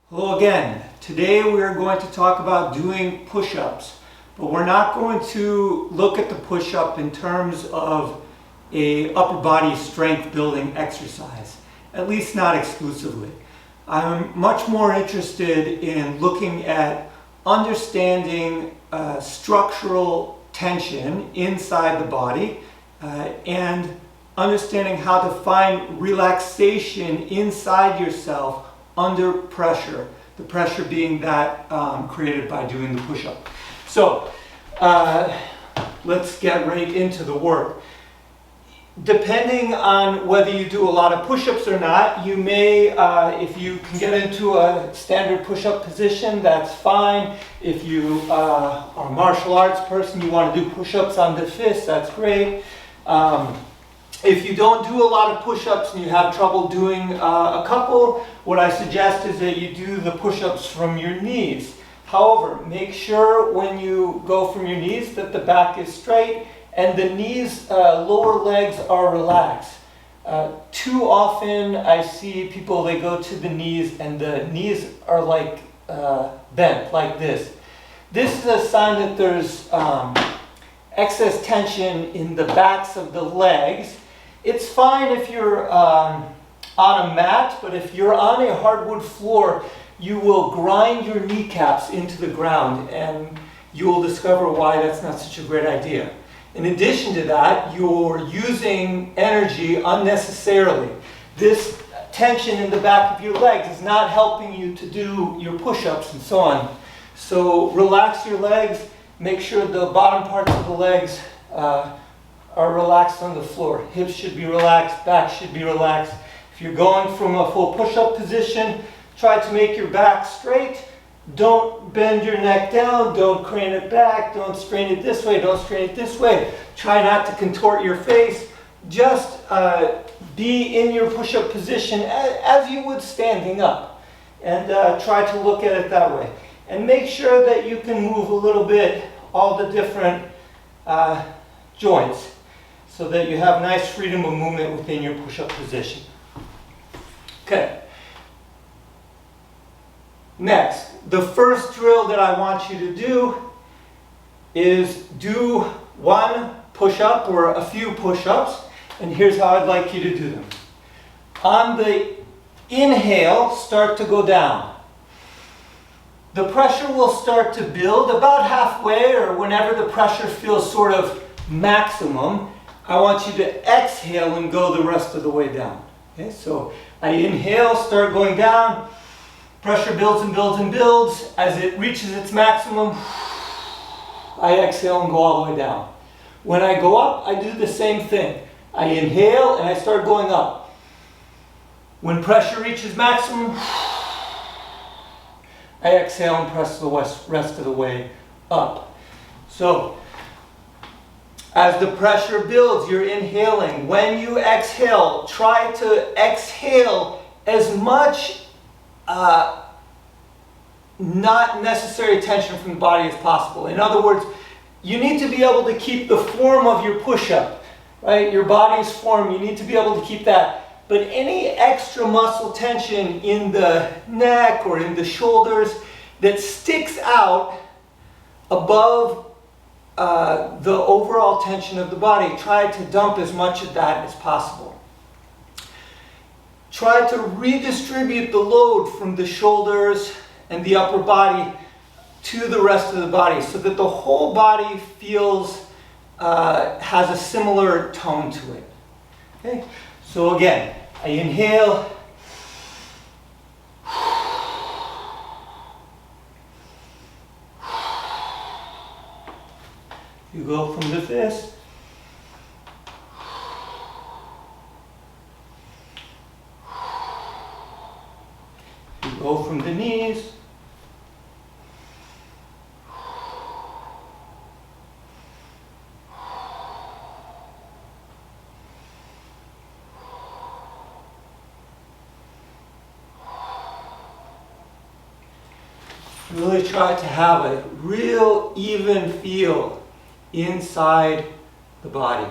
Hello again. Today we are going to talk about doing push-ups, but we're not going to look at the push-up in terms of a upper body strength building exercise, at least not exclusively. I'm much more interested in looking at understanding structural tension inside the body and understanding how to find relaxation inside yourself under pressure, the pressure being that created by doing the push-up. So let's get right into the work. Depending on whether you do a lot of push-ups or not, you may, if you can get into a standard push-up position, that's fine. If you are a martial arts person, you want to do push-ups on the fist, that's great. If you don't do a lot of push-ups and you have trouble doing a couple, what I suggest is that you do the push-ups from your knees. However, make sure when you go from your knees that the back is straight and the knees, lower legs are relaxed. Too often I see people, they go to the knees and the knees are like bent like this. This is a sign that there's excess tension in the backs of the legs. It's fine if you're on a mat, but if you're on a hardwood floor, you will grind your kneecaps into the ground and you will discover why that's not such a great idea. In addition to that, you're using energy unnecessarily. This tension in the back of your legs is not helping you to do your push-ups and so on. So relax your legs, make sure the bottom parts of the legs are relaxed on the floor. Hips should be relaxed, back should be relaxed. If you're going from a full push-up position, try to make your back straight. Don't bend your neck down, don't crane it back, don't strain it this way, don't strain it this way. Try not to contort your face. Just be in your push-up position as you would standing up. And try to look at it that way. And make sure that you can move a little bit all the different joints so that you have nice freedom of movement within your push-up position. Okay. Next, the first drill that I want you to do is do one push-up or a few push-ups, and here's how I'd like you to do them. On the inhale, start to go down. The pressure will start to build about halfway or whenever the pressure feels sort of maximum. I want you to exhale and go the rest of the way down. Okay, so I inhale, start going down. Pressure builds and builds and builds. As it reaches its maximum, I exhale and go all the way down. When I go up, I do the same thing. I inhale and I start going up. When pressure reaches maximum, I exhale and press the rest of the way up. So, as the pressure builds, you're inhaling. When you exhale, try to exhale as much not necessary tension from the body as possible. In other words, you need to be able to keep the form of your push-up, right? Your body's form, you need to be able to keep that. But any extra muscle tension in the neck or in the shoulders that sticks out above the overall tension of the body, try to dump as much of that as possible. Try to redistribute the load from the shoulders and the upper body to the rest of the body so that the whole body feels, has a similar tone to it. Okay? So again, I inhale. You go from the fist. You go from the knees. Really try to have a real even feel inside the body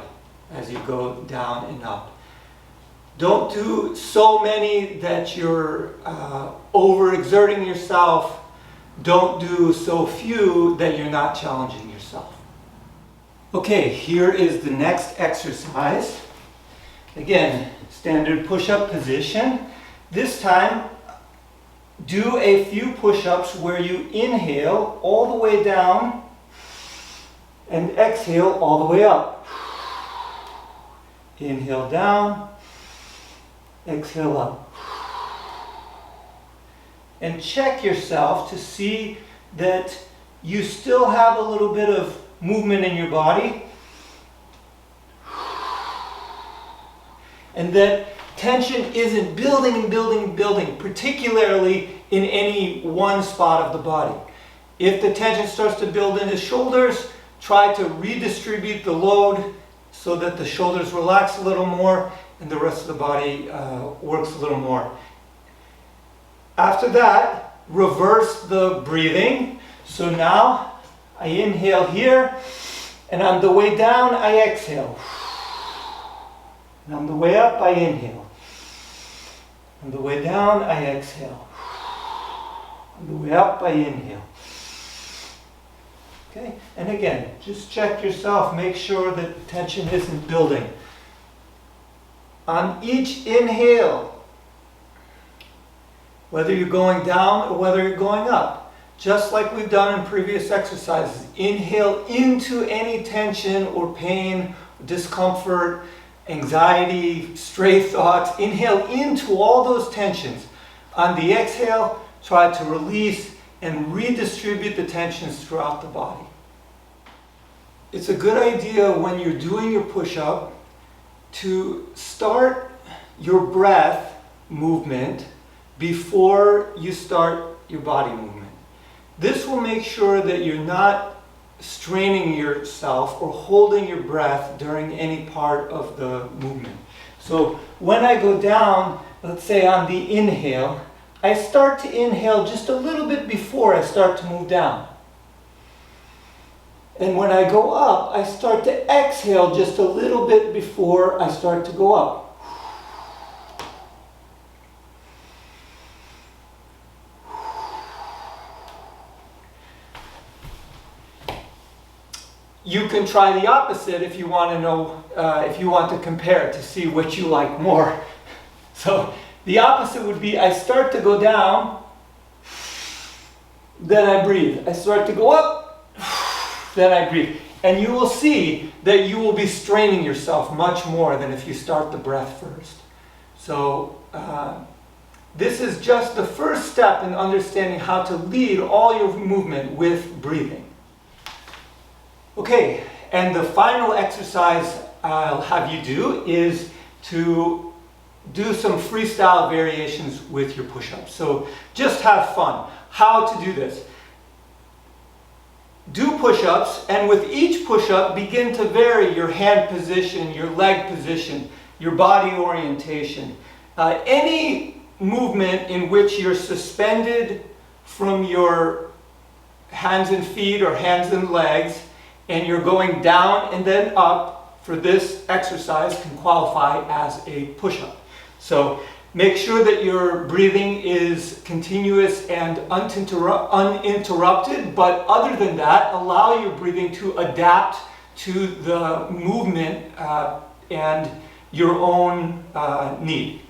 as you go down and up. Don't do so many that you're overexerting yourself. Don't do so few that you're not challenging yourself. Okay, here is the next exercise. Again, standard push-up position. This time, do a few push-ups where you inhale all the way down and exhale all the way up. Inhale down, exhale up. And check yourself to see that you still have a little bit of movement in your body, and that tension isn't building and building and building, particularly in any one spot of the body. If the tension starts to build in the shoulders, try to redistribute the load so that the shoulders relax a little more and the rest of the body works a little more. After that, reverse the breathing. So now I inhale here, and on the way down I exhale. And on the way up I inhale. On the way down I exhale. On the way up I inhale. Okay, and again, just check yourself, make sure that tension isn't building. On each inhale, whether you're going down or whether you're going up, just like we've done in previous exercises, inhale into any tension or pain, discomfort, anxiety, stray thoughts. Inhale into all those tensions. On the exhale, try to release and redistribute the tensions throughout the body. It's a good idea when you're doing your push-up to start your breath movement before you start your body movement. This will make sure that you're not straining yourself or holding your breath during any part of the movement. So when I go down, let's say on the inhale, I start to inhale just a little bit before I start to move down. And when I go up, I start to exhale just a little bit before I start to go up. You can try the opposite if you want to know, if you want to compare to see what you like more. So the opposite would be I start to go down, then I breathe. I start to go up, then I breathe. And you will see that you will be straining yourself much more than if you start the breath first. So this is just the first step in understanding how to lead all your movement with breathing. Okay, and the final exercise I'll have you do is to do some freestyle variations with your push-ups. So just have fun. How to do this? Do push-ups, and with each push-up begin to vary your hand position, your leg position, your body orientation. Any movement in which you're suspended from your hands and feet or hands and legs, and you're going down and then up for this exercise can qualify as a push-up. So make sure that your breathing is continuous and uninterrupted, but other than that, allow your breathing to adapt to the movement and your own need.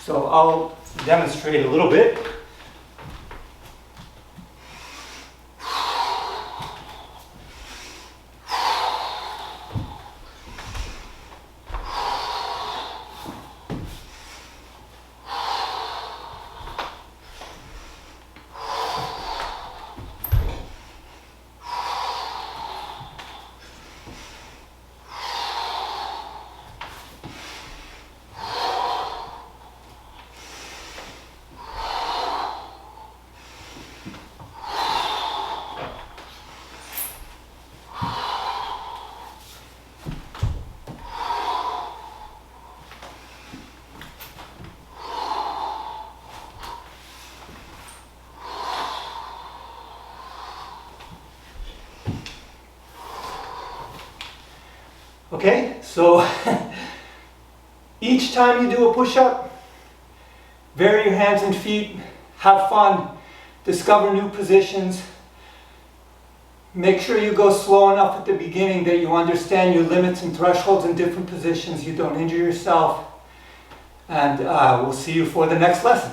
So I'll demonstrate a little bit. Okay, so Each time you do a push-up, vary your hands and feet, have fun, discover new positions. Make sure you go slow enough at the beginning that you understand your limits and thresholds in different positions. You don't injure yourself. And we'll see you for the next lesson.